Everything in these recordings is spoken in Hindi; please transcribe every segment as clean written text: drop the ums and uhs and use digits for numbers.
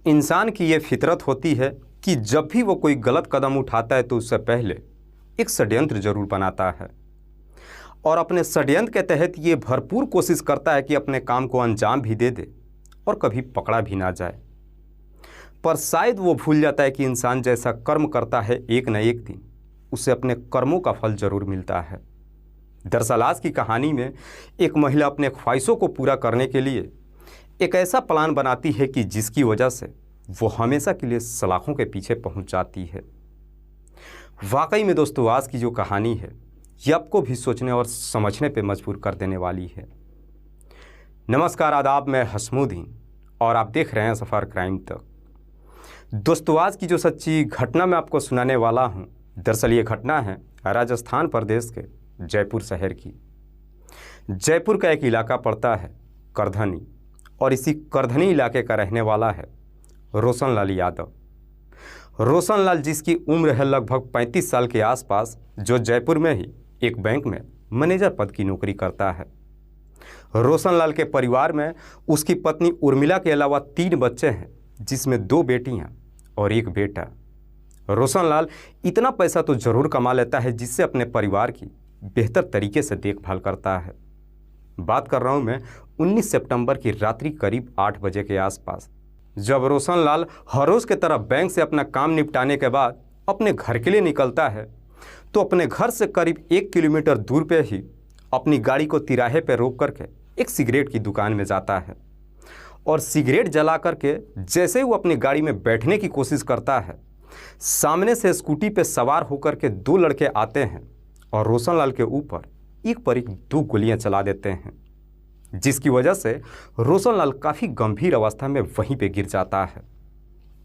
इंसान की ये फितरत होती है कि जब भी वो कोई गलत कदम उठाता है तो उससे पहले एक षड्यंत्र जरूर बनाता है और अपने षड्यंत्र के तहत ये भरपूर कोशिश करता है कि अपने काम को अंजाम भी दे दे और कभी पकड़ा भी ना जाए। पर शायद वो भूल जाता है कि इंसान जैसा कर्म करता है एक न एक दिन उसे अपने कर्मों का फल जरूर मिलता है। दरअसल आज की कहानी में एक महिला अपने ख्वाहिशों को पूरा करने के लिए एक ऐसा प्लान बनाती है कि जिसकी वजह से वो हमेशा के लिए सलाखों के पीछे पहुंच जाती है। वाकई में दोस्तों, आज की जो कहानी है ये आपको भी सोचने और समझने पे मजबूर कर देने वाली है। नमस्कार, आदाब, मैं हसमुद्दीन और आप देख रहे हैं सफ़र क्राइम तक। दोस्तों, आज की जो सच्ची घटना मैं आपको सुनाने वाला हूँ, दरअसल ये घटना है राजस्थान प्रदेश के जयपुर शहर की। जयपुर का एक इलाका पड़ता है करधनी और इसी करधनी इलाके का रहने वाला है रोशनलाल यादव। रोशनलाल, जिसकी उम्र है लगभग 35 साल के आसपास, जो जयपुर में ही एक बैंक में मैनेजर पद की नौकरी करता है। रोशनलाल के परिवार में उसकी पत्नी उर्मिला के अलावा 3 बच्चे हैं, जिसमें 2 बेटियां और 1 बेटा। रोशनलाल इतना पैसा तो जरूर कमा लेता है जिससे अपने परिवार की बेहतर तरीके से देखभाल करता है। बात कर रहा हूं मैं 19 सितंबर की रात्रि करीब 8 बजे के आसपास, जब रोशनलाल हर रोज के तरह बैंक से अपना काम निपटाने के बाद अपने घर के लिए निकलता है तो अपने घर से करीब 1 किलोमीटर दूर पे ही अपनी गाड़ी को तिराहे पर रोक करके एक सिगरेट की दुकान में जाता है और सिगरेट जला करके जैसे ही वो अपनी गाड़ी में बैठने की कोशिश करता है, सामने से स्कूटी पे सवार होकर के 2 लड़के आते हैं और रोशनलाल के ऊपर एक पर एक 2 गोलियां चला देते हैं, जिसकी वजह से रोशनलाल काफ़ी गंभीर अवस्था में वहीं पे गिर जाता है।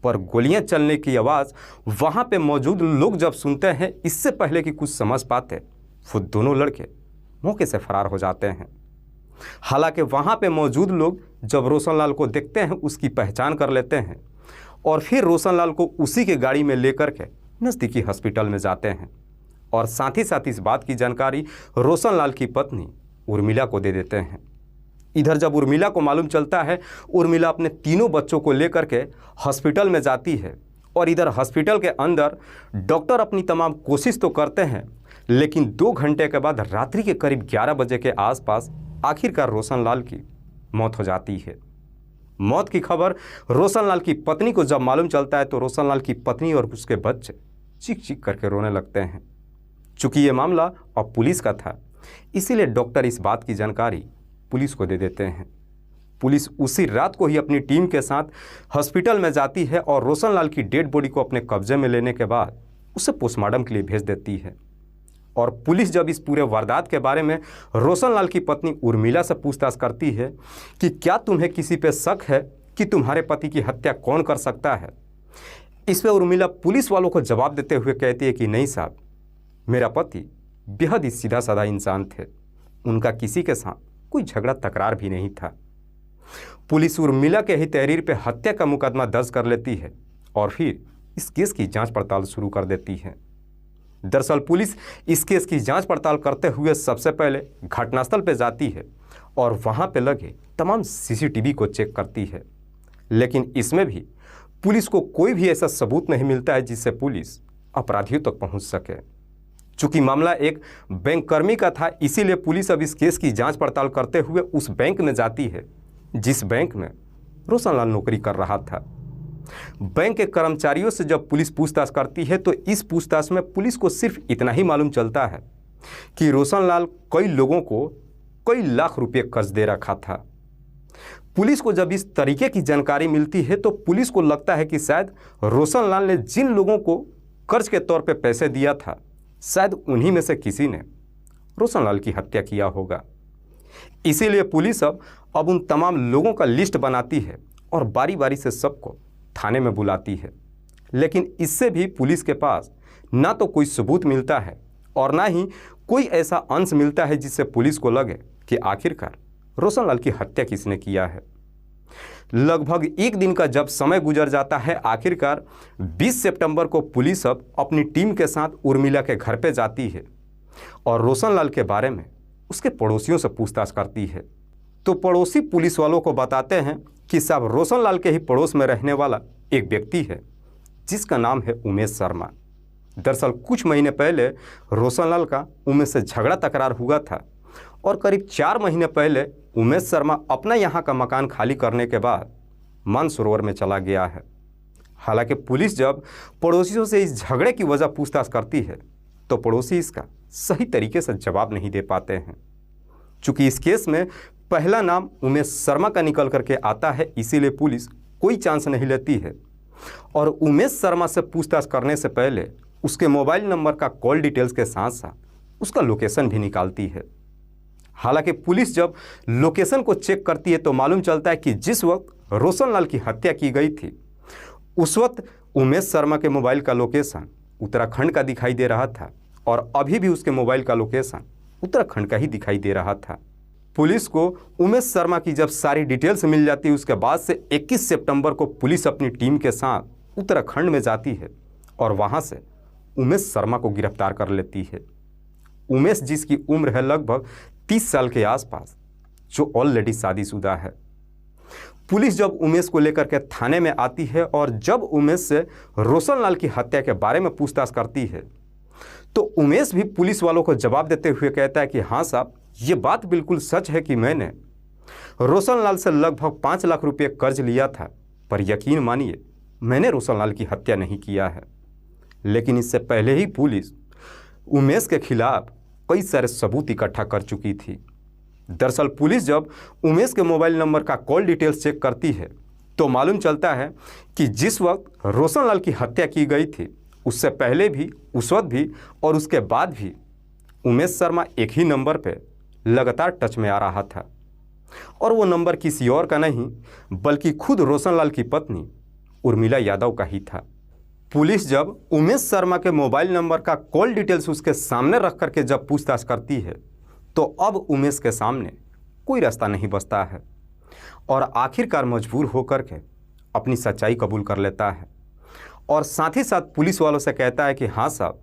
पर गोलियां चलने की आवाज़ वहां पे मौजूद लोग जब सुनते हैं, इससे पहले कि कुछ समझ पाते, वो दोनों लड़के मौके से फरार हो जाते हैं। हालांकि वहां पे मौजूद लोग जब रोशनलाल को देखते हैं, उसकी पहचान कर लेते हैं और फिर रोशनलाल को उसी के गाड़ी में लेकर के नज़दीकी हॉस्पिटल में जाते हैं और साथ ही साथ इस बात की जानकारी रोशनलाल की पत्नी उर्मिला को दे देते हैं। इधर जब उर्मिला को मालूम चलता है, उर्मिला अपने 3 बच्चों को लेकर के हॉस्पिटल में जाती है और इधर हॉस्पिटल के अंदर डॉक्टर अपनी तमाम कोशिश तो करते हैं, लेकिन 2 घंटे के बाद रात्रि के करीब 11 बजे के आसपास आखिरकार रोशनलाल की मौत हो जाती है। मौत की खबर रोशनलाल की पत्नी को जब मालूम चलता है तो रोशनलाल की पत्नी और उसके बच्चे चीख चीख करके रोने लगते हैं। चूँकि ये मामला अब पुलिस का था, इसीलिए डॉक्टर इस बात की जानकारी पुलिस को दे देते हैं। पुलिस उसी रात को ही अपनी टीम के साथ हॉस्पिटल में जाती है और रोशनलाल की डेड बॉडी को अपने कब्जे में लेने के बाद उसे पोस्टमार्टम के लिए भेज देती है। और पुलिस जब इस पूरे वारदात के बारे में रोशनलाल की पत्नी उर्मिला से पूछताछ करती है कि क्या तुम्हें किसी पे शक है कि तुम्हारे पति की हत्या कौन कर सकता है, इस पर उर्मिला पुलिस वालों को जवाब देते हुए कहती है कि नहीं साहब, मेरा पति बेहद ही सीधा साधा इंसान थे, उनका किसी के साथ कोई झगड़ा तकरार भी नहीं था। पुलिस उर्मिला के ही तहरीर पे हत्या का मुकदमा दर्ज कर लेती है और फिर इस केस की जांच पड़ताल शुरू कर देती है। दरअसल पुलिस इस केस की जांच पड़ताल करते हुए सबसे पहले घटनास्थल पे जाती है और वहां पे लगे तमाम सीसीटीवी को चेक करती है, लेकिन इसमें भी पुलिस को कोई भी ऐसा सबूत नहीं मिलता है जिससे पुलिस अपराधियों तक पहुंच सके। चूंकि मामला एक बैंक कर्मी का था, इसीलिए पुलिस अब इस केस की जांच पड़ताल करते हुए उस बैंक में जाती है जिस बैंक में रोशनलाल नौकरी कर रहा था। बैंक के कर्मचारियों से जब पुलिस पूछताछ करती है तो इस पूछताछ में पुलिस को सिर्फ इतना ही मालूम चलता है कि रोशनलाल कई लोगों को कई लाख रुपए कर्ज दे रखा था। पुलिस को जब इस तरीके की जानकारी मिलती है तो पुलिस को लगता है कि शायद रोशनलाल ने जिन लोगों को कर्ज के तौर पर पैसे दिया था, शायद उन्हीं में से किसी ने रोशनलाल की हत्या किया होगा। इसीलिए पुलिस अब उन तमाम लोगों का लिस्ट बनाती है और बारी बारी से सबको थाने में बुलाती है, लेकिन इससे भी पुलिस के पास ना तो कोई सबूत मिलता है और ना ही कोई ऐसा अंश मिलता है जिससे पुलिस को लगे कि आखिरकार रोशनलाल की हत्या किसने किया है। लगभग 1 दिन का जब समय गुजर जाता है, आखिरकार 20 सितंबर को पुलिस अब अपनी टीम के साथ उर्मिला के घर पे जाती है और रोशनलाल के बारे में उसके पड़ोसियों से पूछताछ करती है। तो पड़ोसी पुलिस वालों को बताते हैं कि साहब रोशनलाल के ही पड़ोस में रहने वाला एक व्यक्ति है जिसका नाम है उमेश शर्मा। दरअसल कुछ महीने पहले रोशनलाल का उमेश से झगड़ा तकरार हुआ था और करीब 4 महीने पहले उमेश शर्मा अपना यहाँ का मकान खाली करने के बाद मानसरोवर में चला गया है। हालांकि पुलिस जब पड़ोसियों से इस झगड़े की वजह पूछताछ करती है तो पड़ोसी इसका सही तरीके से जवाब नहीं दे पाते हैं। चूँकि इस केस में पहला नाम उमेश शर्मा का निकल करके आता है, इसीलिए पुलिस कोई चांस नहीं लेती है और उमेश शर्मा से पूछताछ करने से पहले उसके मोबाइल नंबर का कॉल डिटेल्स के साथ साथ उसका लोकेशन भी निकालती है। हालांकि पुलिस जब लोकेशन को चेक करती है तो मालूम चलता है कि जिस वक्त रोशनलाल की हत्या की गई थी उस वक्त उमेश शर्मा के मोबाइल का लोकेशन उत्तराखंड का दिखाई दे रहा था और अभी भी उसके मोबाइल का लोकेशन उत्तराखंड का ही दिखाई दे रहा था। पुलिस को उमेश शर्मा की जब सारी डिटेल्स मिल जाती है उसके बाद से 21 सितंबर को पुलिस अपनी टीम के साथ उत्तराखंड में जाती है और वहां से उमेश शर्मा को गिरफ्तार कर लेती है। उमेश जिसकी उम्र है लगभग 30 साल के आसपास, जो ऑलरेडी शादीशुदा है। पुलिस जब उमेश को लेकर के थाने में आती है और जब उमेश से रोशनलाल की हत्या के बारे में पूछताछ करती है तो उमेश भी पुलिस वालों को जवाब देते हुए कहता है कि हाँ साहब, ये बात बिल्कुल सच है कि मैंने रोशनलाल से लगभग 5 लाख रुपये कर्ज लिया था, पर यकीन मानिए मैंने रोशनलाल की हत्या नहीं किया है। लेकिन इससे पहले ही पुलिस उमेश के खिलाफ कई सारे सबूत इकट्ठा कर चुकी थी। दरअसल पुलिस जब उमेश के मोबाइल नंबर का कॉल डिटेल्स चेक करती है तो मालूम चलता है कि जिस वक्त रोशनलाल की हत्या की गई थी उससे पहले भी, उस वक्त भी और उसके बाद भी उमेश शर्मा एक ही नंबर पे लगातार टच में आ रहा था और वो नंबर किसी और का नहीं बल्कि खुद रोशनलाल की पत्नी उर्मिला यादव का ही था। पुलिस जब उमेश शर्मा के मोबाइल नंबर का कॉल डिटेल्स उसके सामने रख करके जब पूछताछ करती है तो अब उमेश के सामने कोई रास्ता नहीं बचता है और आखिरकार मजबूर होकर के अपनी सच्चाई कबूल कर लेता है और साथ ही साथ पुलिस वालों से कहता है कि हाँ साहब,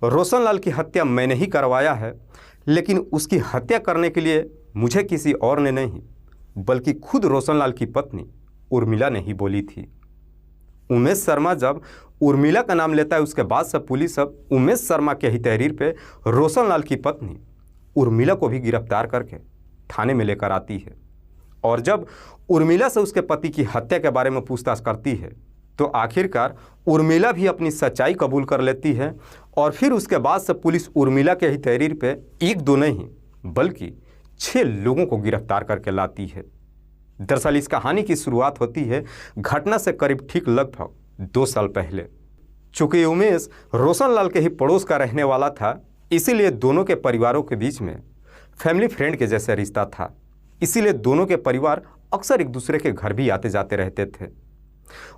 रोशनलाल की हत्या मैंने ही करवाया है, लेकिन उसकी हत्या करने के लिए मुझे किसी और ने नहीं बल्कि खुद रोशनलाल की पत्नी उर्मिला ने ही बोली थी। उमेश शर्मा जब उर्मिला का नाम लेता है उसके बाद से पुलिस अब उमेश शर्मा के ही तहरीर पे रोशनलाल की पत्नी उर्मिला को भी गिरफ्तार करके थाने में लेकर आती है और जब उर्मिला से उसके पति की हत्या के बारे में पूछताछ करती है तो आखिरकार उर्मिला भी अपनी सच्चाई कबूल कर लेती है और फिर उसके बाद से पुलिस उर्मिला के ही तहरीर पे 1-2 नहीं बल्कि 6 लोगों को गिरफ्तार करके लाती है। दरअसल इस कहानी की शुरुआत होती है घटना से करीब ठीक लगभग 2 साल पहले। चूँकि उमेश रोशनलाल के ही पड़ोस का रहने वाला था, इसीलिए दोनों के परिवारों के बीच में फैमिली फ्रेंड के जैसा रिश्ता था। इसीलिए दोनों के परिवार अक्सर एक दूसरे के घर भी आते जाते रहते थे।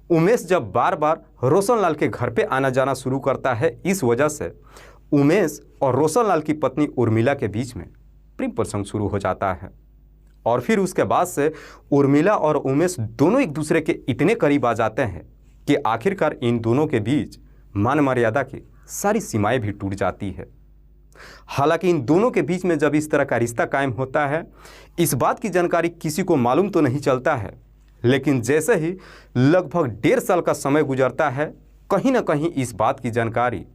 उमेश जब बार बार रोशनलाल के घर पे आना जाना शुरू करता है, इस वजह से उमेश और रोशनलाल की पत्नी उर्मिला के बीच में प्रेम प्रसंग शुरू हो जाता है और फिर उसके बाद से उर्मिला और उमेश दोनों एक दूसरे के इतने करीब आ जाते हैं कि आखिरकार इन दोनों के बीच मान मर्यादा की सारी सीमाएं भी टूट जाती है। हालांकि इन दोनों के बीच में जब इस तरह का रिश्ता कायम होता है, इस बात की जानकारी किसी को मालूम तो नहीं चलता है, लेकिन जैसे ही लगभग 1.5 साल का समय गुजरता है, कहीं ना कहीं इस बात की जानकारी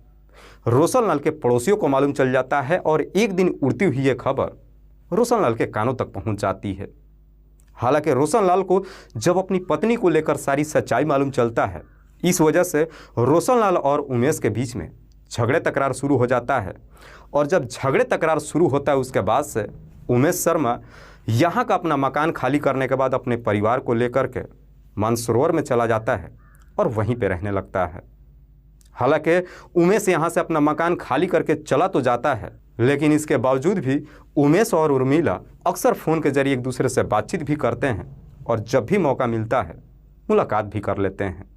रोशनलाल के पड़ोसियों को मालूम चल जाता है और एक दिन उड़ती हुई ये खबर रोशनलाल के कानों तक पहुंच जाती है। हालांकि रोशनलाल को जब अपनी पत्नी को लेकर सारी सच्चाई मालूम चलता है, इस वजह से रोशनलाल और उमेश के बीच में झगड़े तकरार शुरू हो जाता है और जब झगड़े तकरार शुरू होता है उसके बाद से उमेश शर्मा यहाँ का अपना मकान खाली करने के बाद अपने परिवार को लेकर के मानसरोवर में चला जाता है और वहीं पे रहने लगता है। हालांकि उमेश यहाँ से अपना मकान खाली करके चला तो जाता है, लेकिन इसके बावजूद भी उमेश और उर्मिला अक्सर फ़ोन के जरिए एक दूसरे से बातचीत भी करते हैं और जब भी मौका मिलता है मुलाकात भी कर लेते हैं।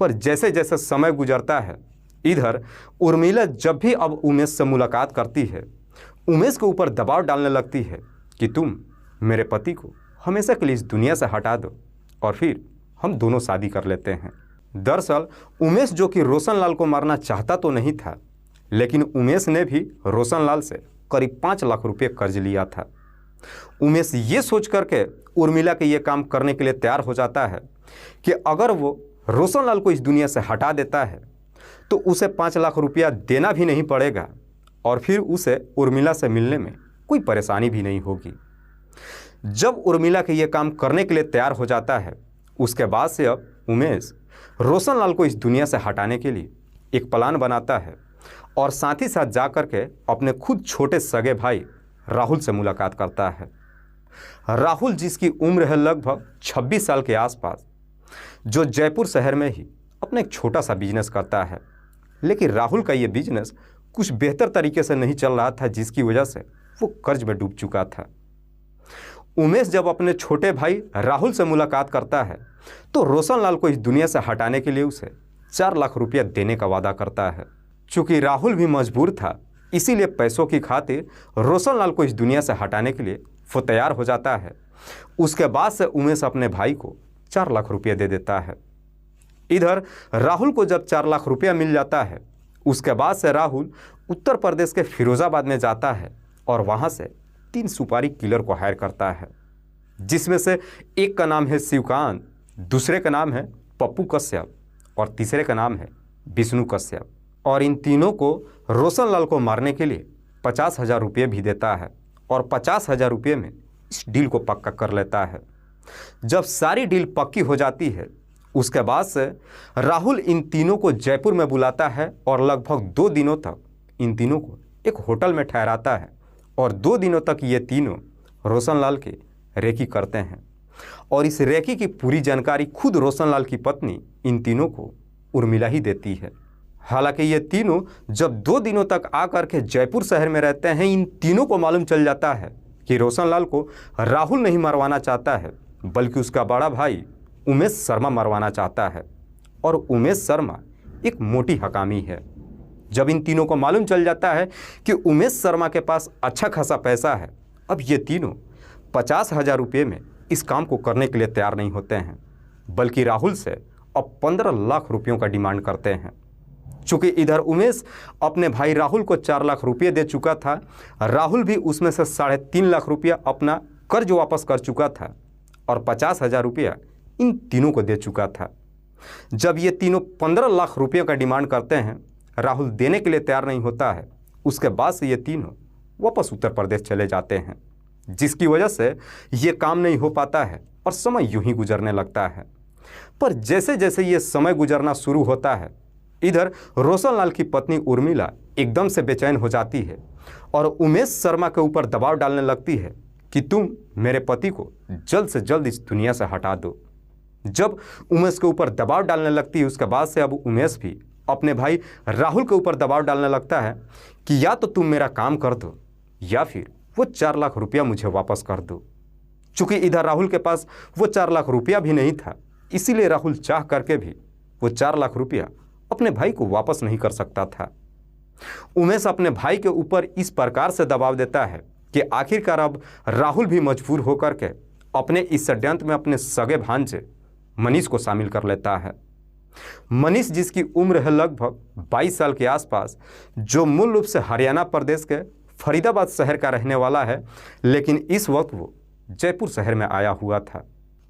पर जैसे जैसे समय गुजरता है, इधर उर्मिला जब भी अब उमेश से मुलाकात करती है, उमेश के ऊपर दबाव डालने लगती है कि तुम मेरे पति को हमेशा के लिए इस दुनिया से हटा दो और फिर हम दोनों शादी कर लेते हैं। दरअसल उमेश जो कि रोशनलाल को मारना चाहता तो नहीं था, लेकिन उमेश ने भी रोशनलाल से करीब 5 लाख रुपये कर्ज लिया था उमेश ये सोच करके उर्मिला के ये काम करने के लिए तैयार हो जाता है कि अगर वो रोशनलाल को इस दुनिया से हटा देता है तो उसे 5 लाख रुपया देना भी नहीं पड़ेगा और फिर उसे उर्मिला से मिलने में कोई परेशानी भी नहीं होगी। जब उर्मिला के ये काम करने के लिए तैयार हो जाता है, उसके बाद से अब उमेश रोशनलाल को इस दुनिया से हटाने के लिए एक प्लान बनाता है और साथ ही साथ जा कर के अपने खुद छोटे सगे भाई राहुल से मुलाकात करता है। राहुल जिसकी उम्र है लगभग 26 साल के आसपास, जो जयपुर शहर में ही अपना एक छोटा सा बिजनेस करता है, लेकिन राहुल का ये बिजनेस कुछ बेहतर तरीके से नहीं चल रहा था, जिसकी वजह से वो कर्ज में डूब चुका था। उमेश जब अपने छोटे भाई राहुल से मुलाकात करता है तो रोशनलाल को इस दुनिया से हटाने के लिए उसे 4 लाख रुपया देने का वादा करता है। चूँकि राहुल भी मजबूर था, इसीलिए पैसों की खातिर रोशनलाल को इस दुनिया से हटाने के लिए वो तैयार हो जाता है। उसके बाद से उमेश अपने भाई को 4 लाख रुपया दे देता है। इधर राहुल को जब 4 लाख रुपया मिल जाता है, उसके बाद से राहुल उत्तर प्रदेश के फिरोजाबाद में जाता है और वहाँ से 3 सुपारी किलर को हायर करता है, जिसमें से एक का नाम है शिवकांत, दूसरे का नाम है पप्पू कश्यप और तीसरे का नाम है विष्णु कश्यप। और इन तीनों को रोशनलाल को मारने के लिए 50,000 रुपये भी देता है और 50,000 रुपये में इस डील को पक्का कर लेता है। जब सारी डील पक्की हो जाती है, उसके बाद से राहुल इन तीनों को जयपुर में बुलाता है और लगभग 2 दिनों तक इन तीनों को एक होटल में ठहराता है और 2 दिनों तक ये तीनों रोशनलाल की रेकी करते हैं। और इस रेकी की पूरी जानकारी खुद रोशनलाल की पत्नी इन तीनों को उर्मिला ही देती है। हालांकि ये तीनों जब 2 दिनों तक आकर के जयपुर शहर में रहते हैं, इन तीनों को मालूम चल जाता है कि रोशनलाल को राहुल नहीं मरवाना चाहता है, बल्कि उसका बड़ा भाई उमेश शर्मा मरवाना चाहता है। और उमेश शर्मा एक मोटी हकामी है। जब इन तीनों को मालूम चल जाता है कि उमेश शर्मा के पास अच्छा खासा पैसा है, अब ये तीनों 50,000 रुपये में इस काम को करने के लिए तैयार नहीं होते हैं, बल्कि राहुल से अब 15 लाख रुपयों का डिमांड करते हैं। चूँकि इधर उमेश अपने भाई राहुल को 4 लाख रुपये दे चुका था, राहुल भी उसमें से 3.5 लाख रुपया अपना कर्ज वापस कर चुका था और 50,000 रुपया इन तीनों को दे चुका था। जब ये तीनों 15 लाख रुपये का डिमांड करते हैं, राहुल देने के लिए तैयार नहीं होता है। उसके बाद से ये तीनों वापस उत्तर प्रदेश चले जाते हैं, जिसकी वजह से ये काम नहीं हो पाता है और समय यूं ही गुजरने लगता है। पर जैसे जैसे ये समय गुजरना शुरू होता है, इधर रोशनलाल की पत्नी उर्मिला एकदम से बेचैन हो जाती है और उमेश शर्मा के ऊपर दबाव डालने लगती है कि तुम मेरे पति को जल्द से जल्द इस दुनिया से हटा दो। जब उमेश के ऊपर दबाव डालने लगती है, उसके बाद से अब उमेश भी अपने भाई राहुल के ऊपर दबाव डालने लगता है कि या तो तुम मेरा काम कर दो या फिर वो 4 लाख रुपया मुझे वापस कर दो। चूँकि इधर राहुल के पास वो 4 लाख रुपया भी नहीं था, इसीलिए राहुल चाह करके भी वो 4 लाख रुपया अपने भाई को वापस नहीं कर सकता था। उमेश अपने भाई के ऊपर इस प्रकार से दबाव देता है कि आखिरकार अब राहुल भी मजबूर होकर के अपने इस षड्यंत्र में अपने सगे भांजे मनीष को शामिल कर लेता है। मनीष जिसकी उम्र है लगभग 22 साल के आसपास, जो मूल रूप से हरियाणा प्रदेश के फरीदाबाद शहर का रहने वाला है, लेकिन इस वक्त वो जयपुर शहर में आया हुआ था।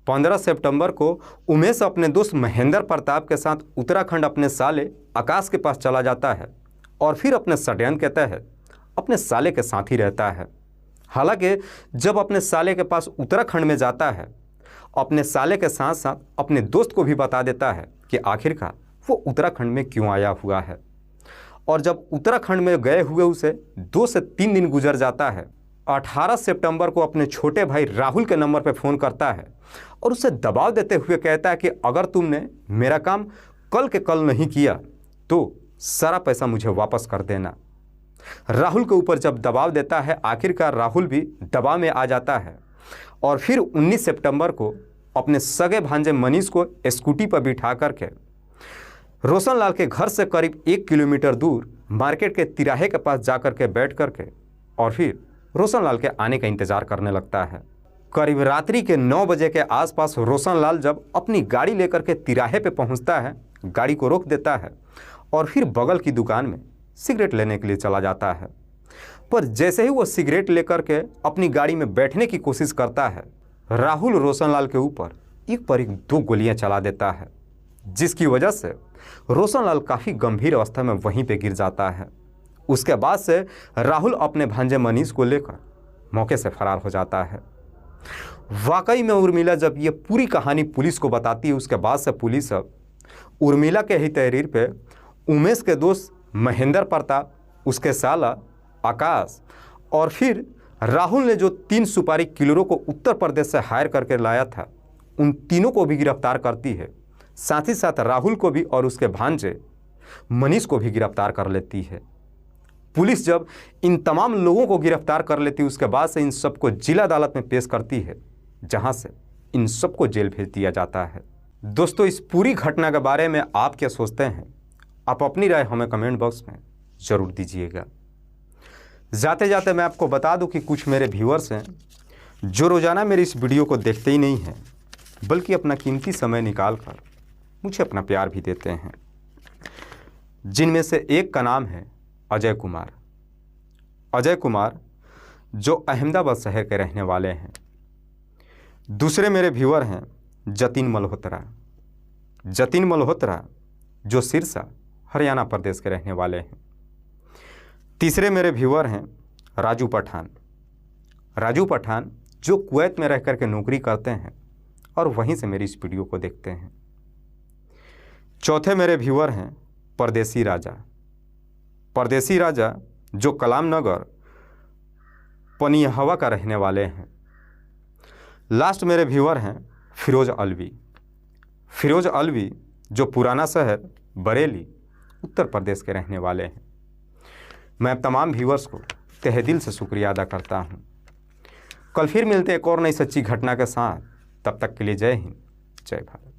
15 सितंबर को उमेश अपने दोस्त महेंद्र प्रताप के साथ उत्तराखंड अपने साले आकाश के पास चला जाता है और फिर अपने षड्यंत्र के तहत अपने साले के साथ ही रहता है। हालांकि जब अपने साले के पास उत्तराखंड में जाता है, अपने साले के साथ साथ अपने दोस्त को भी बता देता है कि आखिरकार वो उत्तराखंड में क्यों आया हुआ है। और जब उत्तराखंड में गए हुए उसे 2 से 3 दिन गुजर जाता है, 18 सितंबर को अपने छोटे भाई राहुल के नंबर पर फ़ोन करता है और उसे दबाव देते हुए कहता है कि अगर तुमने मेरा काम कल के कल नहीं किया तो सारा पैसा मुझे वापस कर देना। राहुल के ऊपर जब दबाव देता है, आखिरकार राहुल भी दबाव में आ जाता है और फिर 19 सितंबर को अपने सगे भांजे मनीष को स्कूटी पर बिठा करके रोशनलाल के घर से करीब 1 किलोमीटर दूर मार्केट के तिराहे के पास जा कर के बैठ करके और फिर रोशनलाल के आने का इंतज़ार करने लगता है। करीब रात्रि के 9 बजे के आसपास रोशनलाल जब अपनी गाड़ी लेकर के तिराहे पे पहुंचता है, गाड़ी को रोक देता है और फिर बगल की दुकान में सिगरेट लेने के लिए चला जाता है। पर जैसे ही वो सिगरेट लेकर के अपनी गाड़ी में बैठने की कोशिश करता है, राहुल रोशनलाल के ऊपर एक पर एक 2 गोलियां चला देता है, जिसकी वजह से रोशनलाल काफ़ी गंभीर अवस्था में वहीं पे गिर जाता है। उसके बाद से राहुल अपने भांजे मनीष को लेकर मौके से फरार हो जाता है। वाकई में उर्मिला जब ये पूरी कहानी पुलिस को बताती है, उसके बाद से पुलिस अब उर्मिला के ही तहरीर पे उमेश के दोस्त महेंद्र प्रताप, उसके साला आकाश और फिर राहुल ने जो 3 सुपारी किलरों को उत्तर प्रदेश से हायर करके लाया था, उन तीनों को भी गिरफ्तार करती है। साथ ही साथ राहुल को भी और उसके भांजे मनीष को भी गिरफ्तार कर लेती है। पुलिस जब इन तमाम लोगों को गिरफ्तार कर लेती है, उसके बाद से इन सबको जिला अदालत में पेश करती है, जहां से इन सबको जेल भेज दिया जाता है। दोस्तों, इस पूरी घटना के बारे में आप क्या सोचते हैं? आप अपनी राय हमें कमेंट बॉक्स में ज़रूर दीजिएगा। जाते जाते मैं आपको बता दूं कि कुछ मेरे व्यूअर्स हैं जो रोज़ाना मेरी इस वीडियो को देखते ही नहीं हैं, बल्कि अपना कीमती समय निकाल कर मुझे अपना प्यार भी देते हैं, जिनमें से एक का नाम है अजय कुमार। अजय कुमार जो अहमदाबाद शहर के रहने वाले हैं। दूसरे मेरे व्यूअर हैं जतिन मल्होत्रा। जतिन मल्होत्रा जो सिरसा हरियाणा प्रदेश के रहने वाले हैं। तीसरे मेरे व्यूअर हैं राजू पठान। राजू पठान जो कुवैत में रहकर के नौकरी करते हैं और वहीं से मेरी इस वीडियो को देखते हैं। चौथे मेरे व्यूअर हैं परदेसी राजा। परदेसी राजा जो कलाम नगर पनियहवा का रहने वाले हैं। लास्ट मेरे व्यूअर हैं फिरोज अलवी। फिरोज अलवी जो पुराना शहर बरेली उत्तर प्रदेश के रहने वाले हैं। मैं तमाम व्यूअर्स को तहे दिल से शुक्रिया अदा करता हूं। कल फिर मिलते हैं एक और नई सच्ची घटना के साथ। तब तक के लिए जय हिंद, जय भारत।